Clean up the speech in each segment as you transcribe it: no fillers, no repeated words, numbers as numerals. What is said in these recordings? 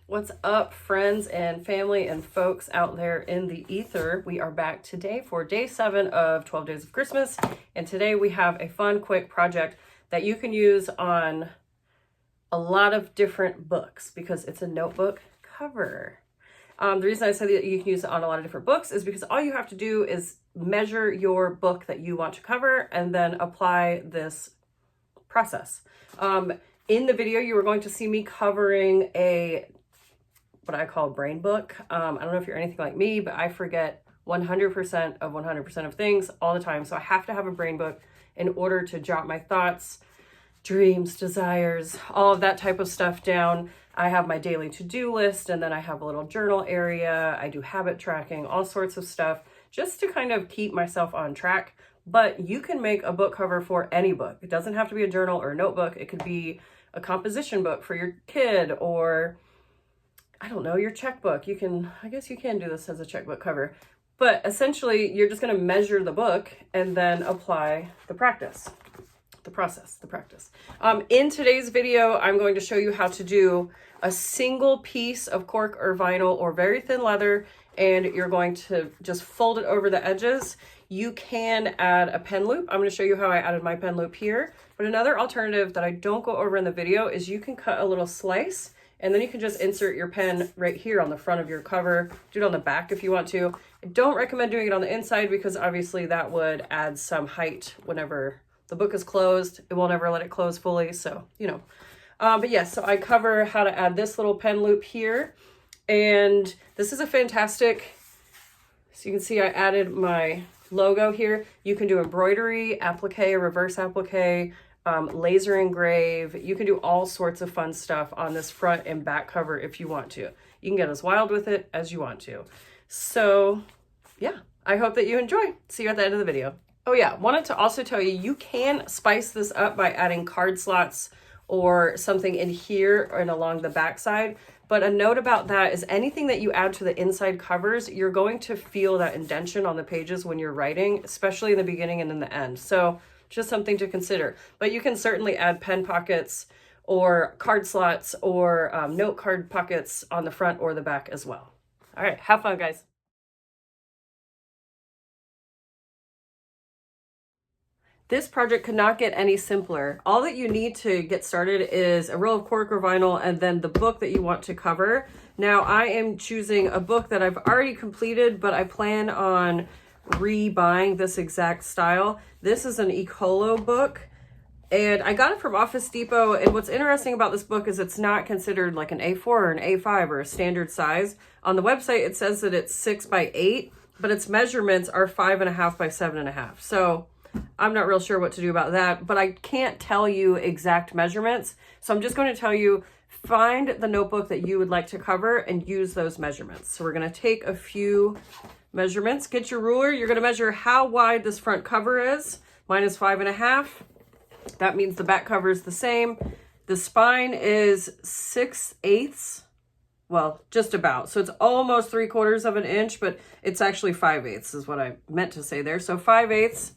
What's up, friends and family and folks out there in the ether? We are back today for day 7 of 12 Days of Christmas. And today we have a fun, quick project that you can use on a lot of different books because it's a notebook cover. The reason I said that you can use it on a lot of different books is because all you have to do is measure your book that you want to cover and then apply this process. In the video, you are going to see me covering what I call brain book. I don't know if you're anything like me, but I forget 100% of 100% of things all the time. So I have to have a brain book in order to jot my thoughts, dreams, desires, all of that type of stuff down. I have my daily to-do list, and then I have a little journal area. I do habit tracking, all sorts of stuff, just to kind of keep myself on track. But you can make a book cover for any book. It doesn't have to be a journal or a notebook. It could be a composition book for your kid, or I don't know, your checkbook. I guess you can do this as a checkbook cover. But essentially, you're just going to measure the book and then apply the practice. The practice. In today's video, I'm going to show you how to do a single piece of cork or vinyl or very thin leather, and you're going to just fold it over the edges. You can add a pen loop. I'm going to show you how I added my pen loop here. But another alternative that I don't go over in the video is you can cut a little slice, and then you can just insert your pen right here on the front of your cover. Do it on the back if you want to. I don't recommend doing it on the inside because obviously that would add some height whenever the book is closed. It won't ever let it close fully, so, you know. But yes, so I cover how to add this little pen loop here. And this is a fantastic, so you can see I added my logo here. You can do embroidery, applique, reverse applique, laser engrave. You can do all sorts of fun stuff on this front and back cover if you want to. You can get as wild with it as you want to. So yeah, I hope that you enjoy. See you at the end of the video. Oh yeah, wanted to also tell you, you can spice this up by adding card slots or something in here and along the back side. But a note about that is anything that you add to the inside covers, you're going to feel that indentation on the pages when you're writing, especially in the beginning and in the end. So just something to consider. But you can certainly add pen pockets or card slots or note card pockets on the front or the back as well. All right, have fun, guys. This project could not get any simpler. All that you need to get started is a roll of cork or vinyl and then the book that you want to cover. Now I am choosing a book that I've already completed, but I plan on rebuying this exact style. This is an Ecolo book, and I got it from Office Depot. And what's interesting about this book is it's not considered like an A4 or an A5 or a standard size. On the website, it says that it's 6 by 8, but its measurements are 5.5 by 7.5. So I'm not real sure what to do about that, but I can't tell you exact measurements. So I'm just going to tell you, find the notebook that you would like to cover and use those measurements. So we're going to take a few measurements. Get your ruler. You're going to measure how wide this front cover is. Mine is 5.5. That means the back cover is the same. The spine is 6/8. Well, just about. So it's almost 3/4 of an inch, but it's actually 5/8 is what I meant to say there. So 5/8.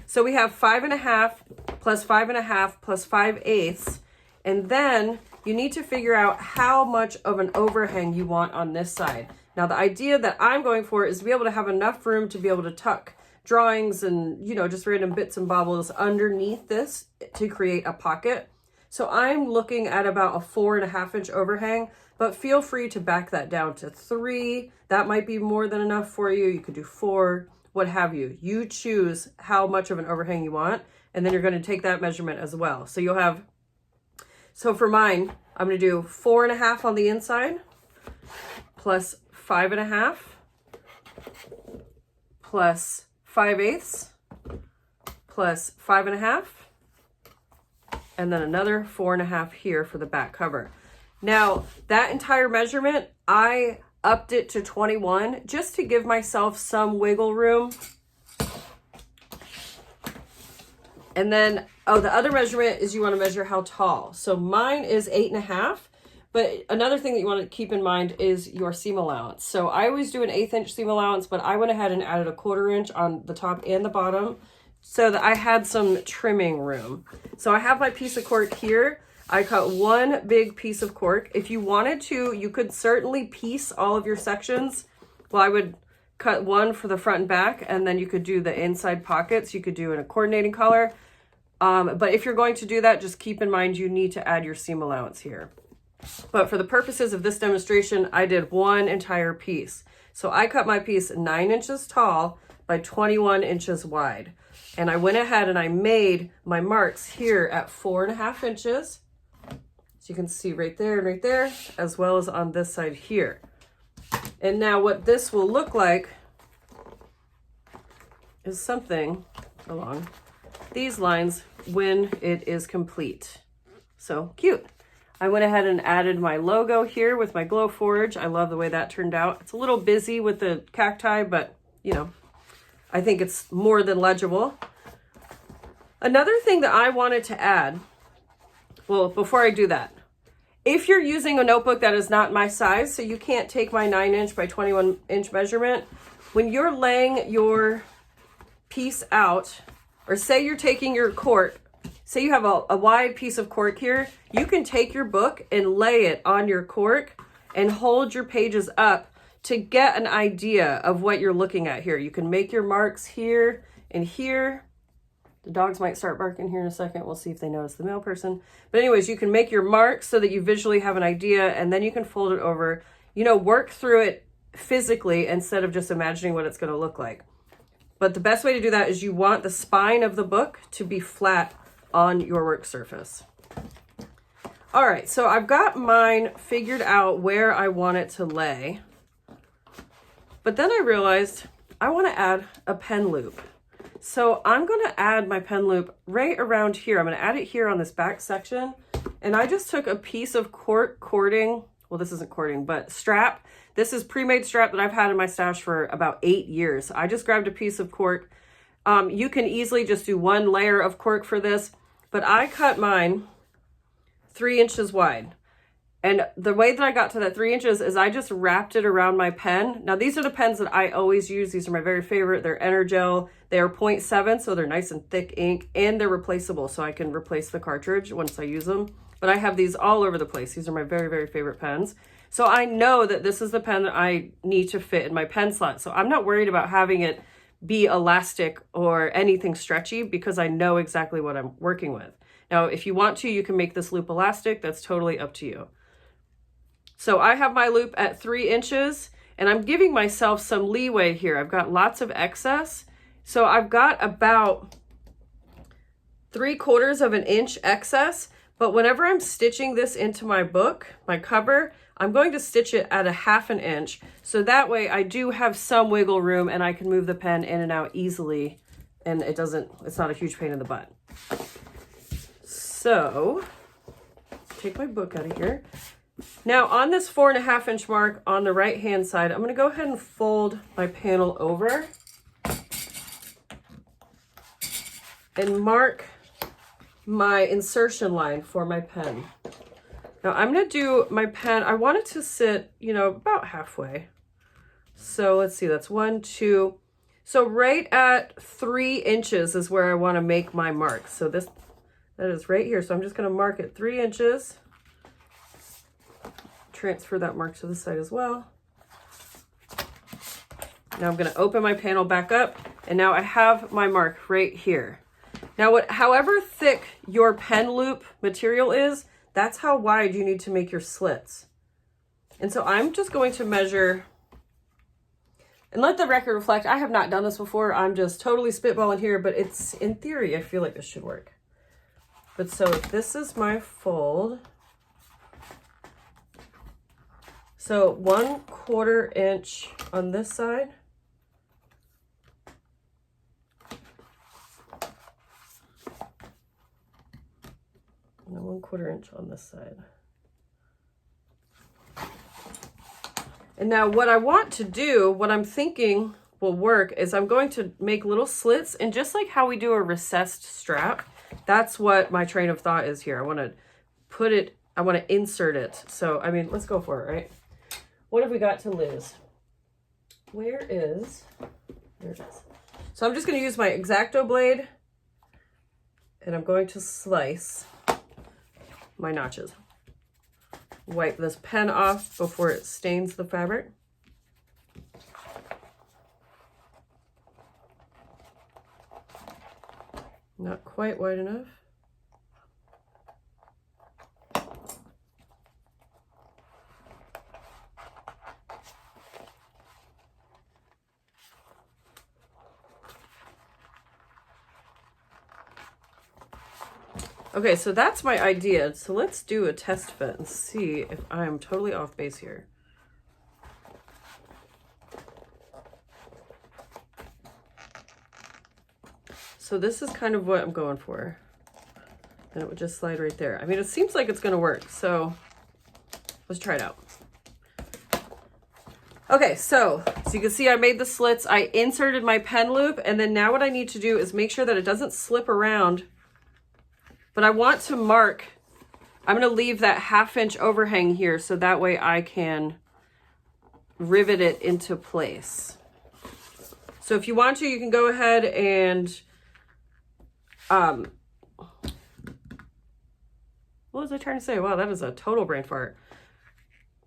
So we have 5.5 plus 5.5 plus 5/8. And then you need to figure out how much of an overhang you want on this side. Now, the idea that I'm going for is to be able to have enough room to be able to tuck drawings and, you know, just random bits and bobbles underneath this to create a pocket. So I'm looking at about a 4.5 inch overhang, but feel free to back that down to 3. That might be more than enough for you. You could do 4, what have you. You choose how much of an overhang you want, and then you're going to take that measurement as well. So you'll have, so for mine, I'm going to do 4.5 on the inside plus 5.5 plus 5/8 plus 5.5, and then another 4.5 here for the back cover. Now, that entire measurement, I upped it to 21 just to give myself some wiggle room. And then, oh, the other measurement is you want to measure how tall. So mine is 8.5. But another thing that you want to keep in mind is your seam allowance. So I always do an 1/8 inch seam allowance, but I went ahead and added a 1/4 inch on the top and the bottom so that I had some trimming room. So I have my piece of cork here. I cut one big piece of cork. If you wanted to, you could certainly piece all of your sections. Well, I would cut one for the front and back, and then you could do the inside pockets. You could do in a coordinating color. But if you're going to do that, just keep in mind you need to add your seam allowance here. But for the purposes of this demonstration, I did one entire piece. So I cut my piece 9 inches tall by 21 inches wide. And I went ahead and I made my marks here at 4.5 inches. So you can see right there and right there, as well as on this side here. And now what this will look like is something along these lines when it is complete. So cute. I went ahead and added my logo here with my glowforge. I love the way that turned out. It's a little busy with the cacti, but you know, I think it's more than legible. Another thing that I wanted to add, well, before I do that, if you're using a notebook that is not my size, so you can't take my 9-inch by 21-inch measurement, when you're laying your piece out, or say you're taking your cork, say you have a wide piece of cork here, you can take your book and lay it on your cork and hold your pages up to get an idea of what you're looking at here. You can make your marks here and here. The dogs might start barking here in a second. We'll see if they notice the mail person. But anyways, you can make your marks so that you visually have an idea, and then you can fold it over. You know, work through it physically instead of just imagining what it's going to look like. But the best way to do that is you want the spine of the book to be flat on your work surface. All right, so I've got mine figured out where I want it to lay. But then I realized I want to add a pen loop. So I'm going to add my pen loop right around here. I'm going to add it here on this back section. And I just took a piece of cork cording. Well, this isn't cording, but strap. This is pre-made strap that I've had in my stash for about 8 years. I just grabbed a piece of cork. You can easily just do one layer of cork for this, but I cut mine 3 inches wide. And the way that I got to that 3 inches is I just wrapped it around my pen. Now, these are the pens that I always use. These are my very favorite. They're Energel. They are 0.7, so they're nice and thick ink, and they're replaceable, so I can replace the cartridge once I use them. But I have these all over the place. These are my very, very favorite pens. So I know that this is the pen that I need to fit in my pen slot. So I'm not worried about having it be elastic or anything stretchy because I know exactly what I'm working with. Now, if you want to, you can make this loop elastic. That's totally up to you. So I have my loop at 3 inches, and I'm giving myself some leeway here. I've got lots of excess. So I've got about 3/4 of an inch excess, but whenever I'm stitching this into my book, my cover, I'm going to stitch it at 1/2 inch. So that way I do have some wiggle room and I can move the pen in and out easily, and it's not a huge pain in the butt. So take my book out of here. Now on this 4.5 inch mark on the right hand side, I'm going to go ahead and fold my panel over and mark my insertion line for my pen. Now I'm going to do my pen, I want it to sit, about halfway. So let's see, that's 1, 2. So right at 3 inches is where I want to make my mark. So that is right here. So I'm just going to mark it 3 inches. Transfer that mark to the side as well. Now I'm going to open my panel back up, and now I have my mark right here. Now, however thick your pen loop material is, that's how wide you need to make your slits. And so I'm just going to measure, and let the record reflect, I have not done this before. I'm just totally spitballing here, but it's, in theory, I feel like this should work. But so this is my fold. So 1/4 inch on this side. And 1/4 inch on this side. And now what I want to do, what I'm thinking will work, is I'm going to make little slits, and just like how we do a recessed strap, that's what my train of thought is here. I want to insert it. So, I mean, let's go for it, right? What have we got to lose? There it is. So I'm just going to use my X-Acto blade And I'm going to slice my notches. Wipe this pen off before it stains the fabric. Not quite wide enough. Okay, so that's my idea. So let's do a test fit and see if I'm totally off base here. So this is kind of what I'm going for. And it would just slide right there. I mean, it seems like it's gonna work, so let's try it out. Okay, so you can see I made the slits, I inserted my pen loop, and then now what I need to do is make sure that it doesn't slip around. But I want to mark, I'm gonna leave that 1/2 inch overhang here so that way I can rivet it into place. So if you want to, you can go ahead and, what was I trying to say? Wow, that is a total brain fart.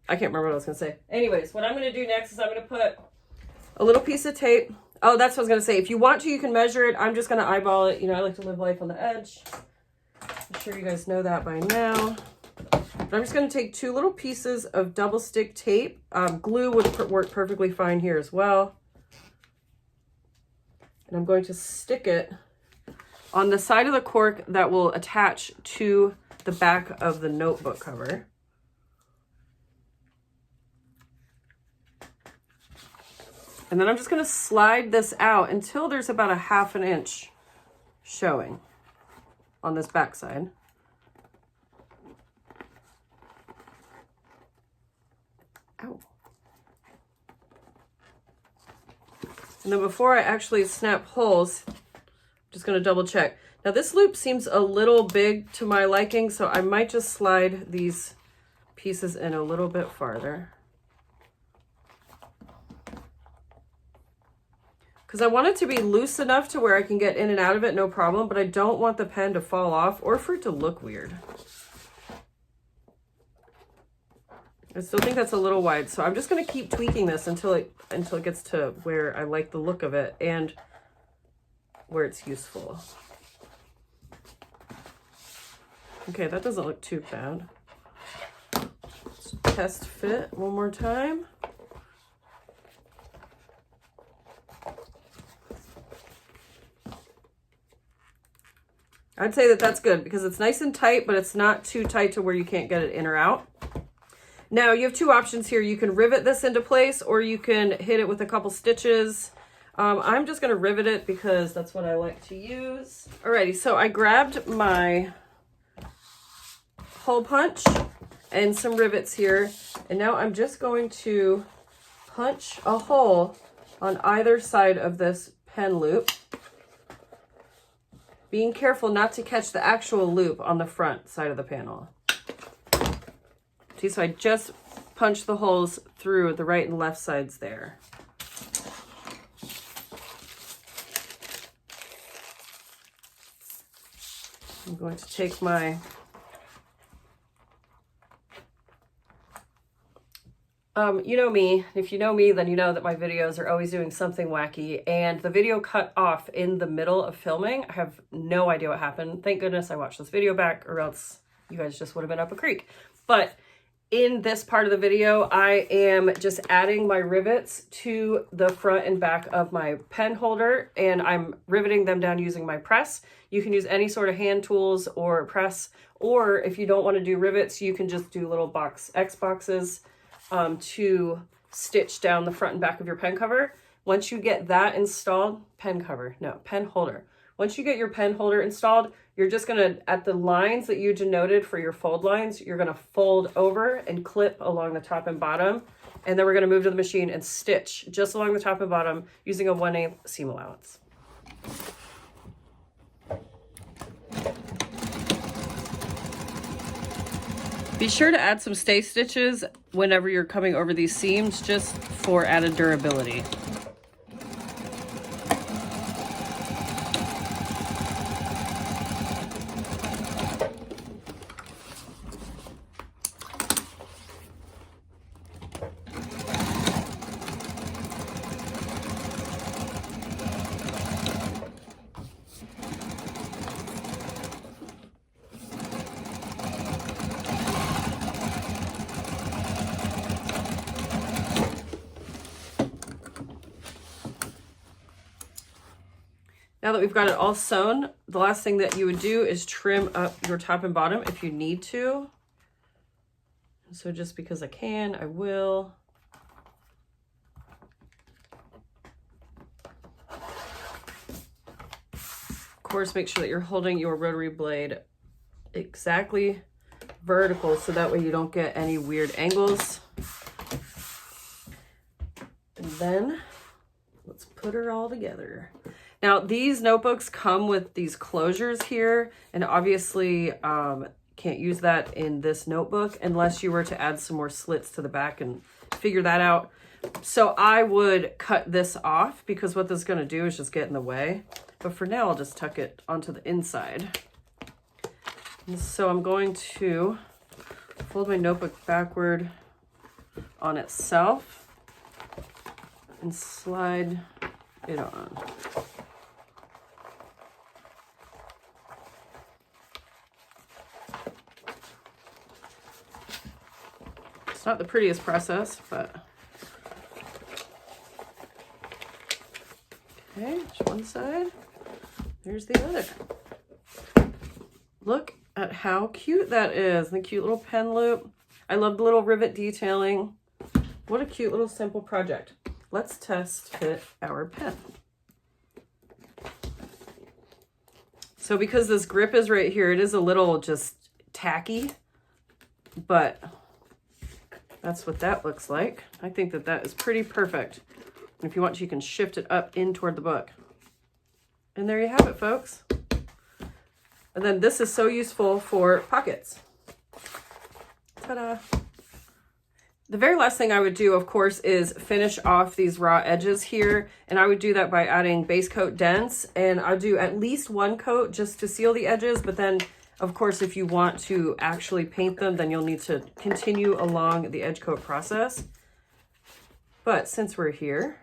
I can't remember what I was gonna say. Anyways, what I'm gonna do next is I'm gonna put a little piece of tape. Oh, that's what I was gonna say. If you want to, you can measure it. I'm just gonna eyeball it. You know, I like to live life on the edge. I'm sure you guys know that by now. But I'm just going to take 2 little pieces of double stick tape. Glue would work perfectly fine here as well. And I'm going to stick it on the side of the cork that will attach to the back of the notebook cover. And then I'm just going to slide this out until there's about a 1/2 inch showing on this back side. Ow. And then before I actually snap holes, I'm just going to double check. Now this loop seems a little big to my liking, so I might just slide these pieces in a little bit farther. Because I want it to be loose enough to where I can get in and out of it, no problem, but I don't want the pen to fall off or for it to look weird. I still think that's a little wide, so I'm just going to keep tweaking this until it gets to where I like the look of it and where it's useful. Okay, that doesn't look too bad. Let's test fit one more time. I'd say that that's good because it's nice and tight, but it's not too tight to where you can't get it in or out. Now you have 2 options here. You can rivet this into place or you can hit it with a couple stitches. I'm just going to rivet it because that's what I like to use. Alrighty, so I grabbed my hole punch and some rivets here. And now I'm just going to punch a hole on either side of this pen loop. Being careful not to catch the actual loop on the front side of the panel. See, so I just punched the holes through the right and left sides there. I'm going to take my you know me. If you know me, then you know that my videos are always doing something wacky, and the video cut off in the middle of filming. I have no idea what happened. Thank goodness I watched this video back, or else you guys just would have been up a creek. But in this part of the video, I am just adding my rivets to the front and back of my pen holder, and I'm riveting them down using my press. You can use any sort of hand tools or press, or if you don't want to do rivets, you can just do little X boxes to stitch down the front and back of your pen cover. Once you get that installed, pen holder. Once you get your pen holder installed, you're just gonna, at the lines that you denoted for your fold lines, you're gonna fold over and clip along the top and bottom. And then we're gonna move to the machine and stitch just along the top and bottom using a 1/8 seam allowance. Be sure to add some stay stitches whenever you're coming over these seams, just for added durability. Now that we've got it all sewn, the last thing that you would do is trim up your top and bottom if you need to. So just because I can, I will. Of course, make sure that you're holding your rotary blade exactly vertical so that way you don't get any weird angles. And then let's put her all together. Now, these notebooks come with these closures here, and obviously can't use that in this notebook unless you were to add some more slits to the back and figure that out. So I would cut this off because what this is going to do is just get in the way. But for now, I'll just tuck it onto the inside. And so I'm going to fold my notebook backward on itself and slide it on. It's not the prettiest process, but okay, there's one side, there's the other. Look at how cute that is, the cute little pen loop. I love the little rivet detailing. What a cute little simple project. Let's test fit our pen. So because this grip is right here, it is a little just tacky, but that's what that looks like. I think that that is pretty perfect. If you want, you can shift it up in toward the book. And there you have it, folks. And then this is so useful for pockets. Ta-da! The very last thing I would do, of course, is finish off these raw edges here. And I would do that by adding base coat dents. And I'll do at least one coat just to seal the edges. But then, of course, if you want to actually paint them, then you'll need to continue along the edge coat process. But since we're here,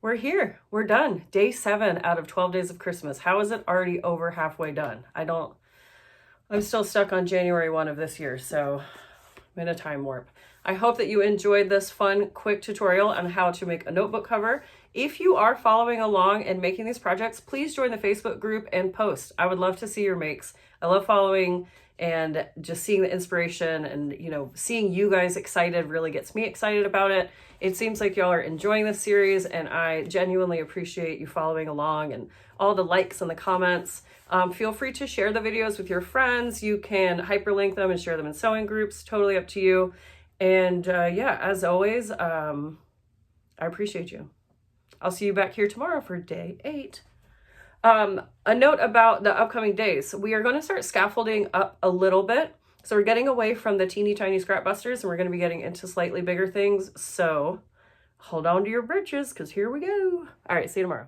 we're here. We're done. Day 7 out of 12 days of Christmas. How is it already over halfway done? I'm still stuck on January 1 of this year, so I'm in a time warp. I hope that you enjoyed this fun, quick tutorial on how to make a notebook cover. If you are following along and making these projects, please join the Facebook group and post. I would love to see your makes. I love following and just seeing the inspiration, and seeing you guys excited really gets me excited about it. It seems like y'all are enjoying this series, and I genuinely appreciate you following along and all the likes and the comments. Feel free to share the videos with your friends. You can hyperlink them and share them in sewing groups, totally up to you. And yeah, as always, I appreciate you. I'll see you back here tomorrow for day 8. A note about the upcoming days. We are going to start scaffolding up a little bit. So we're getting away from the teeny tiny scrap busters, and we're going to be getting into slightly bigger things. So hold on to your britches, because here we go. All right, see you tomorrow.